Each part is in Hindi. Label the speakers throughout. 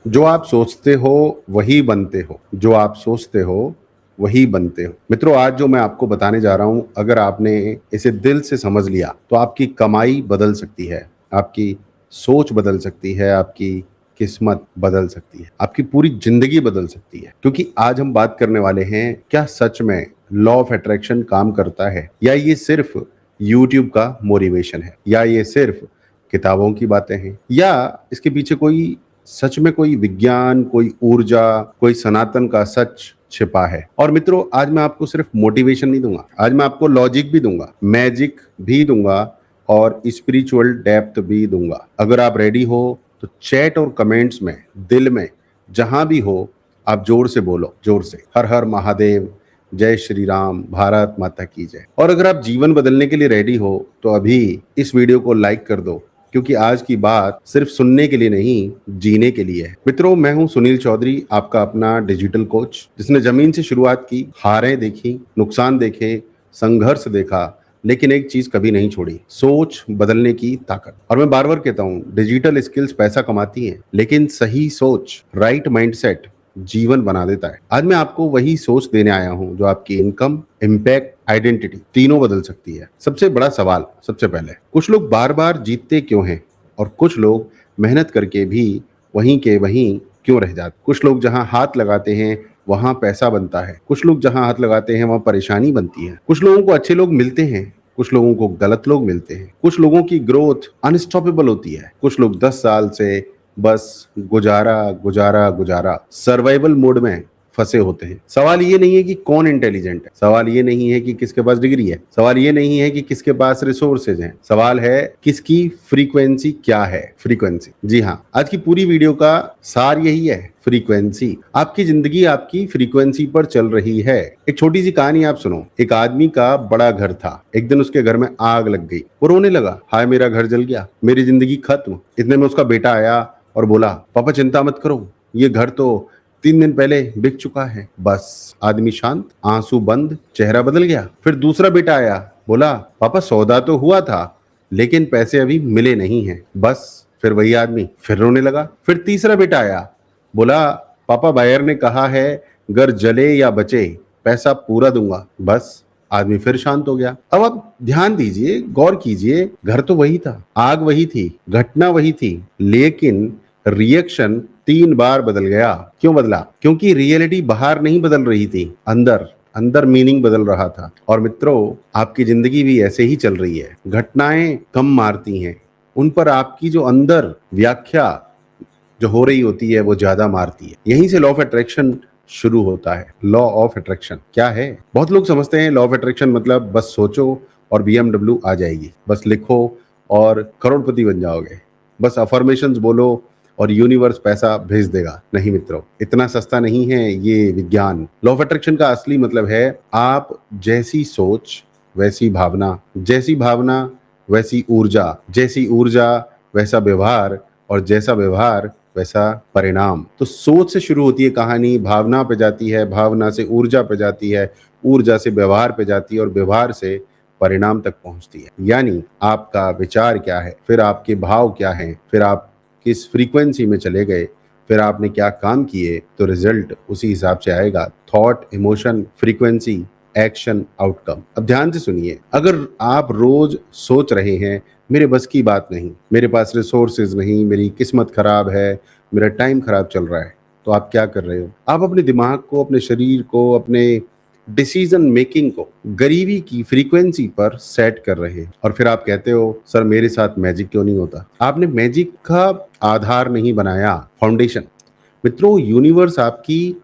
Speaker 1: जो आप सोचते हो वही बनते हो, जो आप सोचते हो वही बनते हो। मित्रों, आज जो मैं आपको बताने जा रहा हूं, अगर आपने इसे दिल से समझ लिया तो आपकी कमाई बदल सकती है, आपकी सोच बदल सकती है, आपकी किस्मत बदल सकती है, आपकी पूरी जिंदगी बदल सकती है। क्योंकि आज हम बात करने वाले हैं, क्या सच में लॉ ऑफ अट्रैक्शन काम करता है, या ये सिर्फ यूट्यूब का मोटिवेशन है, या ये सिर्फ किताबों की बातें हैं, या इसके पीछे कोई सच में कोई विज्ञान, कोई ऊर्जा, कोई सनातन का सच छिपा है। और मित्रों, आज मैं आपको सिर्फ मोटिवेशन नहीं दूंगा, आज मैं आपको लॉजिक भी दूंगा, मैजिक भी दूंगा और स्पिरिचुअल डेप्थ भी दूंगा। अगर आप रेडी हो तो चैट और कमेंट्स में, दिल में, जहां भी हो, आप जोर से बोलो, जोर से, हर हर महादेव, जय श्री राम, भारत माता की जय। और अगर आप जीवन बदलने के लिए रेडी हो तो अभी इस वीडियो को लाइक कर दो, क्योंकि आज की बात सिर्फ सुनने के लिए नहीं, जीने के लिए है। मित्रों, मैं हूं सुनील चौधरी, आपका अपना डिजिटल कोच, जिसने जमीन से शुरुआत की, हारें देखी, नुकसान देखे, संघर्ष देखा, लेकिन एक चीज कभी नहीं छोड़ी, सोच बदलने की ताकत। और मैं बार बार कहता हूं, डिजिटल स्किल्स पैसा कमाती हैं, लेकिन सही सोच, राइट माइंडसेट जीवन बना देता है। आज मैं आपको वही सोच देने आया हूं जो आपकी इनकम, इम्पैक्ट, आइडेंटिटी तीनों बदल सकती है। सबसे बड़ा सवाल, सबसे पहले, कुछ लोग बार बार जीतते क्यों हैं और कुछ लोग मेहनत करके भी वहीं के वहीं क्यों रह जाते? कुछ लोग जहां हाथ लगाते हैं वहां पैसा बनता है, कुछ लोग जहां हाथ लगाते हैं वहां परेशानी बनती है। कुछ लोगों को अच्छे लोग मिलते हैं, कुछ लोगों को गलत लोग मिलते हैं। कुछ लोगों की ग्रोथ अनस्टॉपेबल होती है, कुछ लोग 10 साल से बस गुजारा गुजारा गुजारा सर्वाइवल मोड में फंसे होते हैं। सवाल ये नहीं है कि कौन इंटेलिजेंट है, सवाल ये नहीं है कि किसके पास डिग्री है, सवाल ये नहीं है कि किसके पास रिसोर्सेज हैं, सवाल है किसकी फ्रीक्वेंसी क्या है। फ्रीक्वेंसी, जी हाँ, आज की पूरी वीडियो का सार यही है, फ्रीक्वेंसी। आपकी जिंदगी आपकी फ्रीक्वेंसी पर चल रही है। एक छोटी सी कहानी आप सुनो। एक आदमी का बड़ा घर था, एक दिन उसके घर में आग लग गई। वो रोने लगा, हाय मेरा घर जल गया, मेरी जिंदगी खत्म। इतने में उसका बेटा आया और बोला, पापा चिंता मत करो, ये घर तो 3 दिन पहले बिक चुका है। बस आदमी शांत, आंसू बंद, चेहरा बदल गया। फिर दूसरा बेटा आया, बोला, पापा सौदा तो हुआ था, लेकिन पैसे अभी मिले नहीं हैं। बस फिर वही आदमी फिर रोने लगा। फिर तीसरा बेटा आया, बोला, पापा बायर ने कहा है घर जले या बचे पैसा पूरा दूंगा। बस आदमी फिर शांत हो गया। अब आप ध्यान दीजिए, गौर कीजिए, घर तो वही था, आग वही थी, घटना वही थी, लेकिन रिएक्शन 3 बार बदल गया। क्यों बदला? क्योंकि रियलिटी बाहर नहीं बदल रही थी, अंदर अंदर मीनिंग बदल रहा था। और मित्रों, आपकी जिंदगी भी ऐसे ही चल रही है। घटनाएं कम मारती हैं, उन पर आपकी जो अंदर व्याख्या जो हो रही होती है वो ज्यादा मारती है। यहीं से लॉ ऑफ अट्रैक्शन शुरू होता है। लॉ ऑफ अट्रैक्शन क्या है? बहुत लोग समझते हैं लॉ ऑफ अट्रैक्शन मतलब बस सोचो और BMW आ जाएगी, बस लिखो और करोड़पति बन जाओगे, बस अफर्मेशंस बोलो और यूनिवर्स पैसा भेज देगा। नहीं मित्रों, इतना सस्ता नहीं है ये विज्ञान। लॉ ऑफ अट्रैक्शन का असली मतलब है, आप जैसी सोच वैसी भावना, जैसी भावना वैसी ऊर्जा, जैसी ऊर्जा वैसा व्यवहार, और जैसा व्यवहार वैसा परिणाम। तो सोच से शुरू होती है कहानी, भावना पे जाती है, भावना से ऊर्जा पे जाती है, ऊर्जा से व्यवहार पे जाती है और व्यवहार से परिणाम तक पहुंचती है। यानी आपका विचार क्या है, फिर आपके भाव क्या हैं, फिर आप किस फ्रीक्वेंसी में चले गए, फिर आपने क्या काम किए, तो रिजल्ट उसी हिसाब से आएगा। Thought, emotion, frequency, action, outcome. अब ध्यान से सुनिए, अगर आप रोज सोच रहे हैं मेरे बस की बात नहीं, मेरे पास रिसोर्सेज नहीं, मेरी किस्मत खराब है, मेरा टाइम खराब चल रहा है, तो आप क्या कर रहे हो? आप अपने दिमाग को, अपने शरीर को, अपने डिसीजन मेकिंग को गरीबी की फ्रीक्वेंसी पर सेट कर रहे हैं। और फिर आप कहते हो, सर मेरे साथ मैजिक क्यों नहीं होता? आपने मैजिक का आधार नहीं बनाया, फाउंडेशन। मित्रों, यूनिवर्स आपकी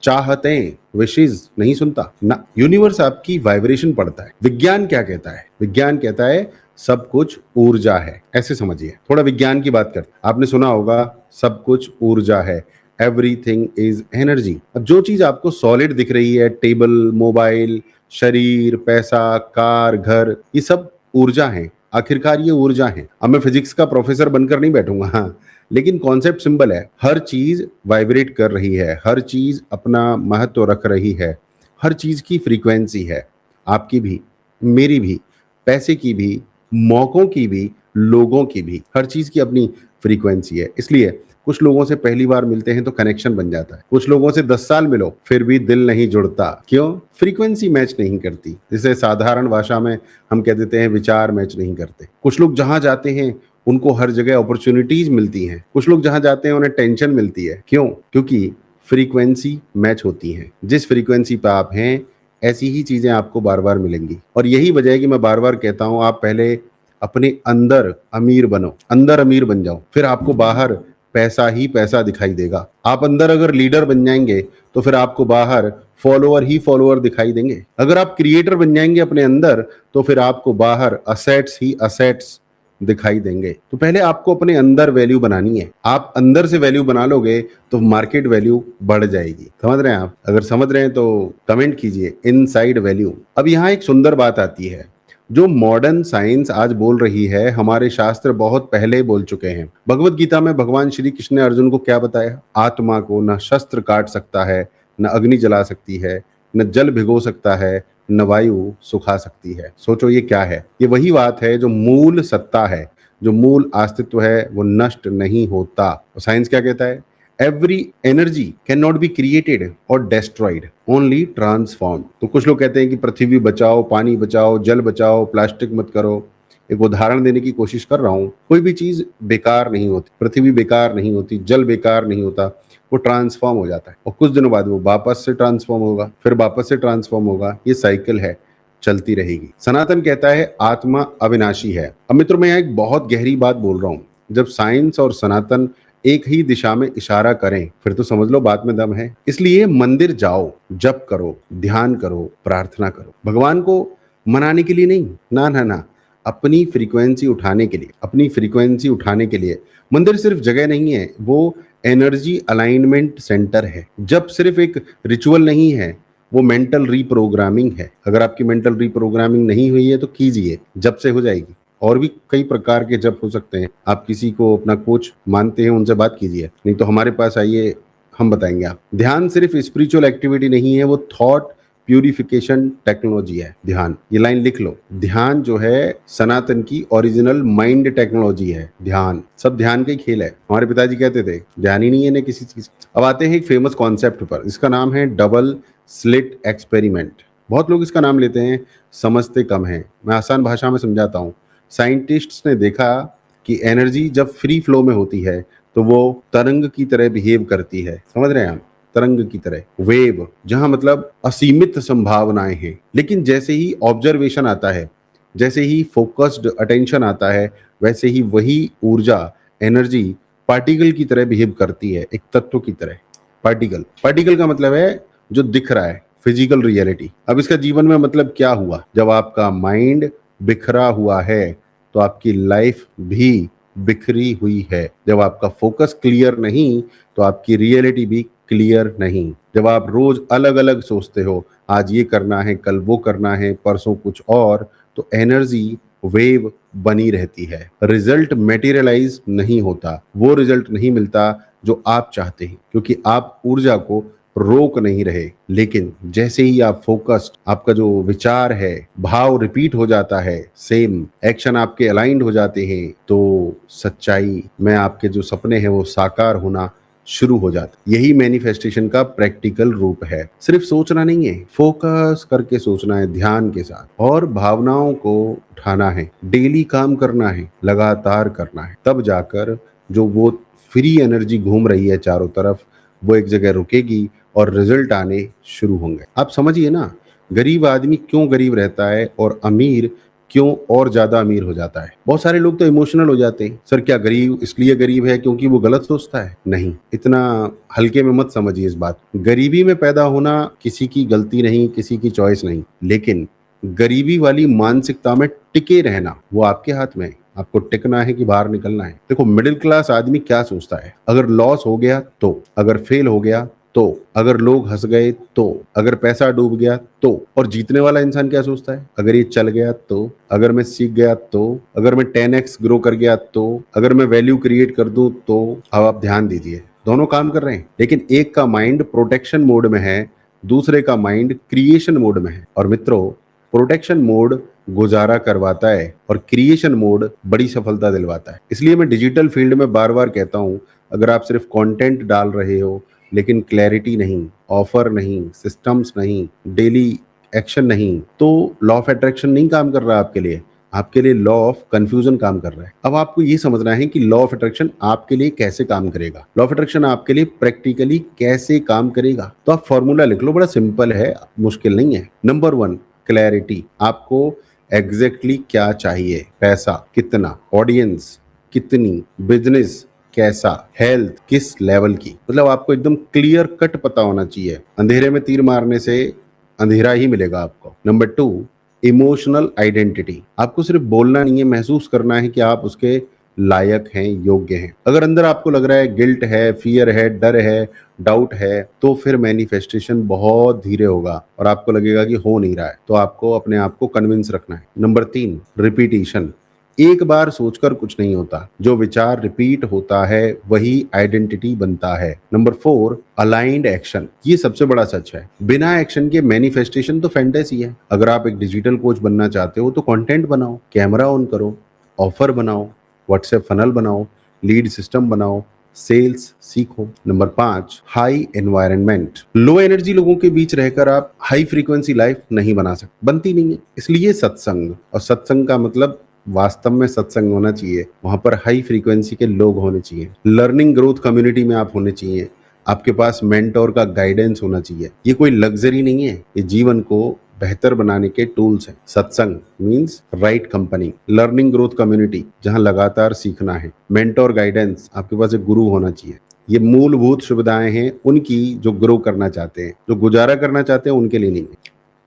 Speaker 1: चाहतें, विशेष नहीं सुनता ना, यूनिवर्स आपकी वाइब्रेशन पढ़ता है। विज्ञान क्या कहता है? विज्ञान कहता है सब कुछ ऊर्जा है। ऐसे समझिए, थोड़ा विज्ञान की बात करते हैं। आपने सुना होगा सब कुछ ऊर्जा है, एवरीथिंग इज एनर्जी। अब जो चीज आपको सॉलिड दिख रही है, टेबल, मोबाइल, शरीर, पैसा, कार, घर, ये सब ऊर्जा है। आखिरकार ये ऊर्जा है। अब मैं फिजिक्स का प्रोफेसर बनकर नहीं बैठूंगा, हाँ, लेकिन कॉन्सेप्ट सिंपल है। हर चीज वाइब्रेट कर रही है, हर चीज अपना महत्व रख रही है, हर चीज की फ्रीक्वेंसी है। आपकी भी, मेरी भी, पैसे की भी, मौकों की भी, लोगों की भी, हर चीज की अपनी फ्रीक्वेंसी है। इसलिए कुछ लोगों से पहली बार मिलते हैं तो कनेक्शन बन जाता है, कुछ लोगों से 10 साल मिलो फिर भी दिल नहीं जुड़ता। क्यों? फ्रीक्वेंसी मैच नहीं करती। जिसे साधारण भाषा में हम कह देते हैं विचार मैच नहीं करते। कुछ लोग जहां जाते हैं उनको हर जगह अपॉर्चुनिटीज मिलती हैं, कुछ लोग जहां जाते हैं उन्हें टेंशन मिलती है। क्यों? क्योंकि फ्रीक्वेंसी मैच होती है। जिस फ्रीक्वेंसी पे आप हैं ऐसी ही चीजें आपको बार बार मिलेंगी। और यही वजह है कि मैं बार बार कहता हूं आप पहले अपने अंदर अमीर बनो, अंदर अमीर बन जाओ, फिर आपको बाहर पैसा ही पैसा दिखाई देगा। आप अंदर अगर लीडर बन जाएंगे तो फिर आपको बाहर फॉलोअर ही फॉलोअर दिखाई देंगे। अगर आप क्रिएटर बन जाएंगे अपने अंदर तो फिर आपको बाहर असेट्स ही असेट्स दिखाई देंगे। तो पहले आपको अपने अंदर वैल्यू बनानी है। आप अंदर से वैल्यू बना लोगे तो मार्केट वैल्यू बढ़ जाएगी। समझ रहे हैं आप? अगर समझ रहे हैं तो कमेंट कीजिए इनसाइड वैल्यू। अब यहाँ एक सुंदर बात आती है, जो मॉडर्न साइंस आज बोल रही है हमारे शास्त्र बहुत पहले बोल चुके हैं। भगवत गीता में भगवान श्री कृष्ण ने अर्जुन को क्या बताया? आत्मा को न शस्त्र काट सकता है, न अग्नि जला सकती है, न जल भिगो सकता है, न वायु सुखा सकती है। सोचो ये क्या है? ये वही बात है जो मूल सत्ता है, जो मूल अस्तित्व है वो नष्ट नहीं होता। और साइंस क्या कहता है? Every energy can not be created और डेस्ट्रॉयड, ओनली ट्रांसफॉर्म। तो कुछ लोग कहते हैं कि पृथ्वी बचाओ, पानी बचाओ, जल बचाओ, प्लास्टिक मत करो। एक उदाहरण देने की कोशिश कर रहा हूं। कोई भी चीज बेकार नहीं होती, पृथ्वी बेकार नहीं होती, जल बेकार नहीं होता, वो ट्रांसफॉर्म हो जाता है और कुछ दिनों बाद वो वापस से ट्रांसफॉर्म होगा, फिर वापस से ट्रांसफॉर्म होगा। ये साइकिल है, चलती रहेगी। सनातन कहता है आत्मा अविनाशी है। अब मित्रों मैं यहाँ एक बहुत गहरी बात बोल रहा हूँ। जब साइंस और सनातन एक ही दिशा में इशारा करें फिर तो समझ लो बात में दम है। इसलिए मंदिर जाओ, जप करो, ध्यान करो, प्रार्थना करो, भगवान को मनाने के लिए नहीं, ना ना ना, अपनी फ्रीक्वेंसी उठाने के लिए। अपनी फ्रीक्वेंसी उठाने के लिए मंदिर सिर्फ जगह नहीं है, वो एनर्जी अलाइनमेंट सेंटर है। जब सिर्फ एक रिचुअल नहीं है, वो मेंटल रीप्रोग्रामिंग है। अगर आपकी मेंटल रीप्रोग्रामिंग नहीं हुई है तो कीजिए, जब से हो जाएगी। और भी कई प्रकार के जप हो सकते हैं। आप किसी को अपना कोच मानते हैं उनसे बात कीजिए, नहीं तो हमारे पास आइए, हम बताएंगे आप। ध्यान सिर्फ स्पिरिचुअल एक्टिविटी नहीं है, वो थॉट प्यूरिफिकेशन टेक्नोलॉजी है। ध्यान, ये लाइन लिख लो, ध्यान जो है सनातन की ओरिजिनल माइंड टेक्नोलॉजी है। ध्यान, सब ध्यान का ही खेल है। हमारे पिताजी कहते थे ध्यान ही नहीं है ना किसी चीज। अब आते हैं एक फेमस कॉन्सेप्ट पर, इसका नाम है डबल स्लिट एक्सपेरिमेंट। बहुत लोग इसका नाम लेते हैं, समझते कम है। मैं आसान भाषा में समझाता हूँ। साइंटिस्ट्स ने देखा कि एनर्जी जब फ्री फ्लो में होती है तो वो तरंग की तरह बिहेव करती है। समझ रहे हैं आप? तरंग की तरह, वेव, जहां मतलब असीमित संभावनाएं हैं। लेकिन जैसे ही ऑब्जर्वेशन आता है, जैसे ही फोकस्ड अटेंशन आता है, वैसे ही वही ऊर्जा, एनर्जी पार्टिकल की तरह बिहेव करती है, एक तत्व की तरह। पार्टिकल, पार्टिकल का मतलब है जो दिख रहा है, फिजिकल रियलिटी। अब इसका जीवन में मतलब क्या हुआ? जब आपका माइंड बिखरा हुआ है तो आपकी लाइफ भी बिखरी हुई है। जब आपका फोकस क्लियर नहीं तो आपकी रियलिटी भी क्लियर नहीं। जब आप रोज अलग अलग सोचते हो, आज ये करना है, कल वो करना है, परसों कुछ और, तो एनर्जी वेव बनी रहती है। रिजल्ट मेटीरियलाइज नहीं होता, वो रिजल्ट नहीं मिलता जो आप चाहते हैं, क्योंकि आप ऊर्जा को रोक नहीं रहे। लेकिन जैसे ही आप फोकस्ड, आपका जो विचार है, भाव रिपीट हो जाता है, सेम एक्शन आपके अलाइंड हो जाते हैं, तो सच्चाई में आपके जो सपने हैं वो साकार होना शुरू हो जाता। यही मैनिफेस्टेशन का प्रैक्टिकल रूप है। सिर्फ सोचना नहीं है, फोकस करके सोचना है ध्यान के साथ, और भावनाओं को उठाना है, डेली काम करना है, लगातार करना है। तब जाकर जो वो फ्री एनर्जी घूम रही है चारों तरफ, वो एक जगह रुकेगी और रिजल्ट आने शुरू होंगे। आप समझिए ना, गरीब आदमी क्यों गरीब रहता है और अमीर क्यों और ज्यादा अमीर हो जाता है। बहुत सारे लोग तो इमोशनल हो जाते हैं, सर क्या गरीब इसलिए गरीब है क्योंकि वो गलत सोचता है? नहीं, इतना हल्के में मत समझिए इस बात। गरीबी में पैदा होना किसी की गलती नहीं, किसी की चॉइस नहीं, लेकिन गरीबी वाली मानसिकता में टिके रहना वो आपके हाथ में है। आपको टिकना है कि बाहर निकलना है। देखो, मिडिल क्लास आदमी क्या सोचता है? अगर लॉस हो गया तो, अगर फेल हो गया तो, अगर लोग हंस गए तो, अगर पैसा डूब गया तो। और जीतने वाला इंसान क्या सोचता है? अगर ये चल गया तो, अगर मैं सीख गया तो, अगर मैं 10x ग्रो कर गया तो, अगर मैं वैल्यू क्रिएट कर दूं तो। अब आप ध्यान दीजिए, दोनों काम कर रहे हैं, लेकिन एक का माइंड प्रोटेक्शन मोड में है, दूसरे का माइंड क्रिएशन मोड में है। और मित्रों, प्रोटेक्शन मोड गुजारा करवाता है और क्रिएशन मोड बड़ी सफलता दिलवाता है। इसलिए मैं डिजिटल फील्ड में बार बार कहता हूं, अगर आप सिर्फ कंटेंट डाल रहे हो लेकिन क्लैरिटी नहीं, ऑफर नहीं, सिस्टम्स नहीं, डेली एक्शन नहीं, तो लॉ ऑफ अट्रैक्शन नहीं काम कर रहा आपके लिए, आपके लिए लॉ ऑफ कंफ्यूजन काम कर रहा है। अब आपको ये समझना है कि लॉ ऑफ अट्रैक्शन आपके लिए कैसे काम करेगा, लॉ ऑफ अट्रैक्शन आपके लिए प्रैक्टिकली कैसे काम करेगा। तो आप फॉर्मूला लिख लो, बड़ा सिंपल है, मुश्किल नहीं है। Number 1, clarity. आपको एग्जैक्टली क्या चाहिए, पैसा कितना, ऑडियंस कितनी, बिजनेस कैसा, हेल्थ किस लेवल की, मतलब आपको एकदम क्लियर कट पता होना चाहिए। अंधेरे में तीर मारने से अंधेरा ही मिलेगा आपको। Number 2, emotional identity. आपको सिर्फ बोलना नहीं है, महसूस करना है कि आप उसके लायक हैं, योग्य हैं। अगर अंदर आपको लग रहा है गिल्ट है, फियर है, डर है, डाउट है, तो फिर मैनिफेस्टेशन बहुत धीरे होगा और आपको लगेगा कि हो नहीं रहा है। तो आपको अपने आप को कन्विंस रखना है। Number 3, repetition. एक बार सोचकर कुछ नहीं होता, जो विचार रिपीट होता है वही आइडेंटिटी बनता है। Number 4, aligned action. ये सबसे बड़ा सच है, बिना एक्शन के मैनिफेस्टेशन तो फैंटेसी है। अगर आप एक डिजिटल कोच बनना चाहते हो तो कंटेंट बनाओ, कैमरा ऑन करो, ऑफर बनाओ, व्हाट्सएप फनल बनाओ, लीड सिस्टम बनाओ, सेल्स सीखो। Number 5, high environment. Low energy लोगों के बीच रहकर आप हाई फ्रीक्वेंसी लाइफ नहीं बना सकते, बनती नहीं है। इसलिए सत्संग, और सत्संग का मतलब वास्तव में सत्संग होना चाहिए, वहां पर हाई फ्रीक्वेंसी के लोग होने चाहिए, लर्निंग ग्रोथ कम्युनिटी में आप होने चाहिए, आपके पास मेंटोर का गाइडेंस होना चाहिए। ये कोई लग्जरी नहीं है, ये जीवन को बेहतर बनाने के टूल्स हैं। सत्संग means right company, learning growth community जहां लगातार सीखना है, मेंटोर गाइडेंस, आपके पास एक गुरु होना चाहिए। ये मूलभूत सुविधाएं हैं उनकी जो ग्रो करना चाहते हैं, जो गुजारा करना चाहते हैं उनके लिए नहीं है।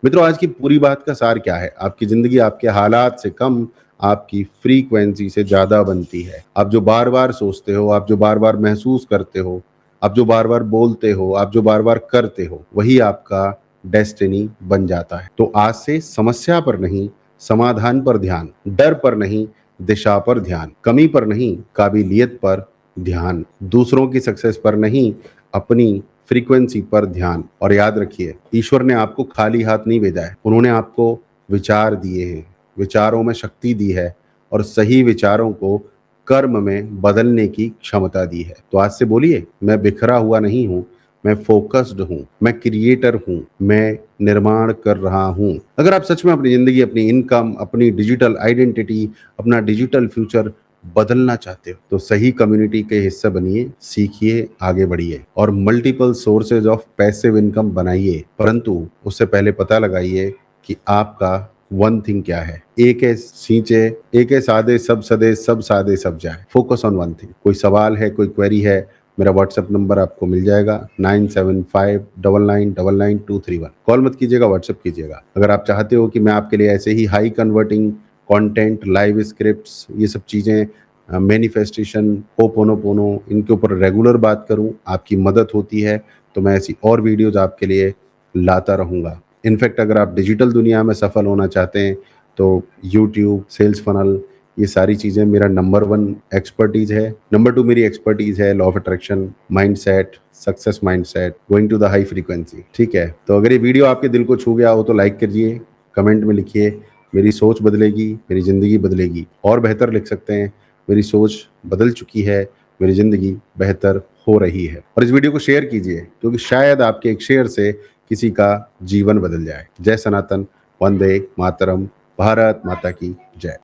Speaker 1: मित्रों, आज की पूरी बात का सार क्या है? आपकी जिंदगी आपके हालात से कम, आपकी फ्रीक्वेंसी से ज्यादा बनती है। आप जो बार बार सोचते हो, आप जो बार बार महसूस करते हो, आप जो बार बार बोलते हो, आप जो बार बार करते हो, वही आपका डेस्टिनी बन जाता है। तो आज से समस्या पर नहीं, समाधान पर ध्यान, डर पर नहीं, दिशा पर ध्यान, कमी पर नहीं, काबिलियत पर ध्यान, दूसरों की सक्सेस पर नहीं, अपनी फ्रीक्वेंसी पर ध्यान। और याद रखिए, ईश्वर ने आपको खाली हाथ नहीं भेजा है, उन्होंने आपको विचार दिए हैं, विचारों में शक्ति दी है और सही विचारों को कर्म में बदलने की क्षमता दी है। तो आज से बोलिए, मैं बिखरा हुआ नहीं हूं, मैं फोकस्ड हूं, मैं क्रिएटर हूं, मैं निर्माण कर रहा हूं। अगर आप सच में अपनी जिंदगी, अपनी इनकम, अपनी डिजिटल आइडेंटिटी, अपना डिजिटल फ्यूचर बदलना चाहते हो तो सही कम्युनिटी के हिस्से बनिए, सीखिए, आगे बढ़िए और multiple sources of passive income बनाइए। परंतु उससे पहले पता लगाइए कि आपका वन थिंग क्या है। एक है सींचे, एक है सादे सब सदे, सब सादे सब जाए। Focus on one thing. कोई सवाल है, कोई क्वेरी है, मेरा व्हाट्सएप नंबर आपको मिल जाएगा 9759999231। कॉल मत कीजिएगा, व्हाट्सएप कीजिएगा। अगर आप चाहते हो कि मैं आपके लिए ऐसे ही high converting content, live scripts, ये सब चीज़ें, मैनिफेस्टेशन, होपोनोपोनो, इनके ऊपर रेगुलर बात करूं, आपकी मदद होती है तो मैं ऐसी और वीडियोज आपके लिए लाता रहूँगा। इनफैक्ट अगर आप डिजिटल दुनिया में सफल होना चाहते हैं तो यूट्यूब, सेल्स फनल, ये सारी चीज़ें मेरा नंबर 1 एक्सपर्टीज़ है। नंबर 2 मेरी एक्सपर्टीज़ है law of attraction, mindset, success mindset, going to the high frequency. ठीक है, तो अगर ये वीडियो आपके दिल को छू गया हो तो लाइक करिए, कमेंट में लिखिए, मेरी सोच बदलेगी, मेरी ज़िंदगी बदलेगी। और बेहतर लिख सकते हैं, मेरी सोच बदल चुकी है, मेरी ज़िंदगी बेहतर हो रही है। और इस वीडियो को शेयर कीजिए क्योंकि शायद आपके एक शेयर से किसी का जीवन बदल जाए। जय सनातन, वंदे मातरम, भारत माता की जय।